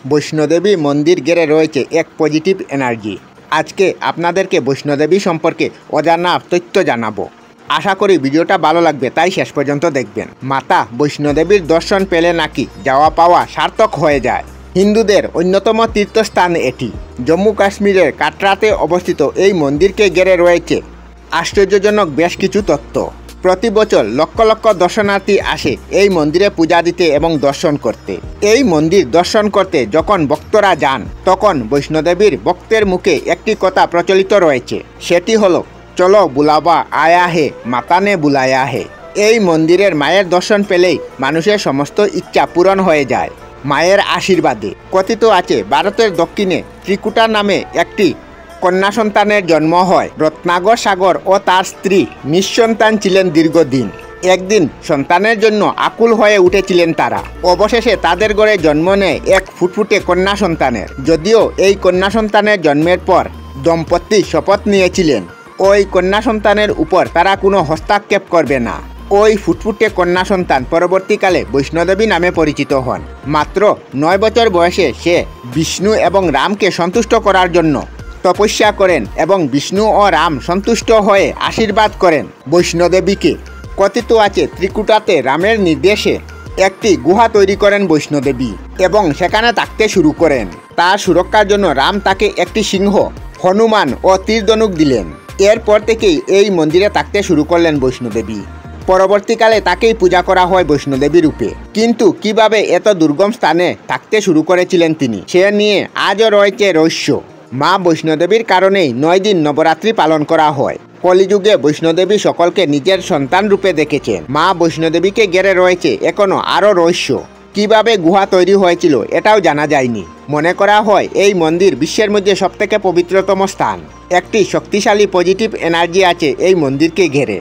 বৈষ্ণোদেবী মন্দির ঘিরে রয়েছে এক পজিটিভ এনার্জি। আজকে আপনাদেরকে বৈষ্ণোদেবী সম্পর্কে অজানা তথ্য জানাবো। আশা করি ভিডিওটা ভালো লাগবে, তাই শেষ পর্যন্ত দেখবেন। মাতা বৈষ্ণোদেবীর দর্শন পেলে নাকি যাওয়া পাওয়া সার্থক হয়ে যায়। হিন্দুদের অন্যতম তীর্থস্থান এটি। জম্মু কাশ্মীরের কাটরাতে অবস্থিত এই মন্দিরকে ঘিরে রয়েছে আশ্চর্যজনক বেশ কিছু তথ্য। প্রতি বছর লক্ষ লক্ষ দর্শনার্থী আসে এই মন্দিরে পূজা দিতে এবং দর্শন করতে। এই মন্দির দর্শন করতে যখন ভক্তরা যান, তখন বৈষ্ণোদেবীর ভক্তের মুখে একটি কথা প্রচলিত রয়েছে, সেটি হলো, চলো বুলাবা আয়া হে মাতা নে বুলায়া হে। এই মন্দিরের মায়ের দর্শন পেলেই মানুষের সমস্ত ইচ্ছা পূরণ হয়ে যায় মায়ের আশীর্বাদে। কথিত আছে, ভারতের দক্ষিণে ত্রিকুটা নামে একটি কন্যা সন্তানের জন্ম হয়। রত্নাকর সাগর ও তার স্ত্রী নিঃসন্তান ছিলেন দীর্ঘদিন। একদিন সন্তানের জন্য আকুল হয়ে উঠেছিলেন তারা। অবশেষে তাদের ঘরে জন্ম নেয় এক ফুটফুটে কন্যা সন্তানের। যদিও এই কন্যা সন্তানের জন্মের পর দম্পতি শপথ নিয়েছিলেন ওই কন্যা সন্তানের উপর তারা কোনো হস্তক্ষেপ করবে না। ওই ফুটফুটে কন্যা সন্তান পরবর্তীকালে বৈষ্ণোদেবী নামে পরিচিত হন। মাত্র 9 বছর বয়সে সে বিষ্ণু এবং রামকে সন্তুষ্ট করার জন্য তপস্যা করেন এবং বিষ্ণু ও রাম সন্তুষ্ট হয়ে আশীর্বাদ করেন বৈষ্ণোদেবীকে। কথিত আছে, ত্রিকুটাতে রামের নির্দেশে একটি গুহা তৈরি করেন বৈষ্ণোদেবী এবং সেখানে থাকতে শুরু করেন। তার সুরক্ষার জন্য রাম তাকে একটি সিংহ, হনুমান ও তীরধনুক দিলেন। এরপর থেকেই এই মন্দিরে থাকতে শুরু করলেন বৈষ্ণোদেবী। পরবর্তীকালে তাকেই পূজা করা হয় বৈষ্ণোদেবী রূপে। কিন্তু কিভাবে এত দুর্গম স্থানে থাকতে শুরু করেছিলেন তিনি, সে নিয়ে আজও রয়েছে রহস্য। মা বৈষ্ণোদেবীর কারণেই 9 দিন নবরাত্রি পালন করা হয়। কলিযুগে বৈষ্ণোদেবী সকলকে নিজের সন্তান রূপে দেখেছেন। মা বৈষ্ণোদেবীকে ঘিরে রয়েছে এখনো আরও রহস্য। কিভাবে গুহা তৈরি হয়েছিল এটাও জানা যায়নি। মনে করা হয় এই মন্দির বিশ্বের মধ্যে সবথেকে পবিত্রতম স্থান। একটি শক্তিশালী পজিটিভ এনার্জি আছে এই মন্দিরকে ঘিরে।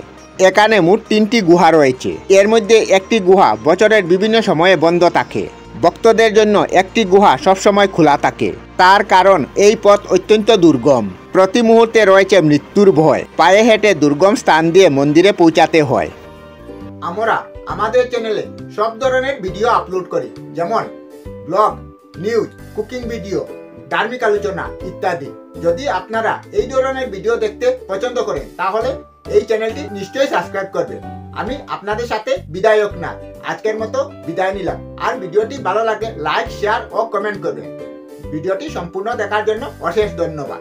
এখানে মোট 3টি গুহা রয়েছে। এর মধ্যে একটি গুহা বছরের বিভিন্ন সময়ে বন্ধ থাকে। ভক্তদের জন্য একটি গুহা সবসময় খোলা থাকে। তার কারণ এই পথ অত্যন্ত দুর্গম। প্রতি মুহূর্তে রয়েছে মৃত্যুর ভয়। পায়ে হেঁটে দুর্গম স্থান দিয়ে মন্দিরে পৌঁছাতে হয়। আমরা আমাদের চ্যানেলে সব ধরনের ভিডিও আপলোড করি, যেমন ব্লগ, নিউজ, কুকিং ভিডিও, ধার্মিক আলোচনা ইত্যাদি। যদি আপনারা এই ধরনের ভিডিও দেখতে পছন্দ করেন, তাহলে এই চ্যানেলটি নিশ্চয়ই সাবস্ক্রাইব করবেন। আমি আপনাদের সাথে বিদায়ক না, আজকের মতো বিদায় নিলাম। আর ভিডিওটি ভালো লাগে লাইক, শেয়ার ও কমেন্ট করবেন। ভিডিওটি সম্পূর্ণ দেখার জন্য অশেষ ধন্যবাদ।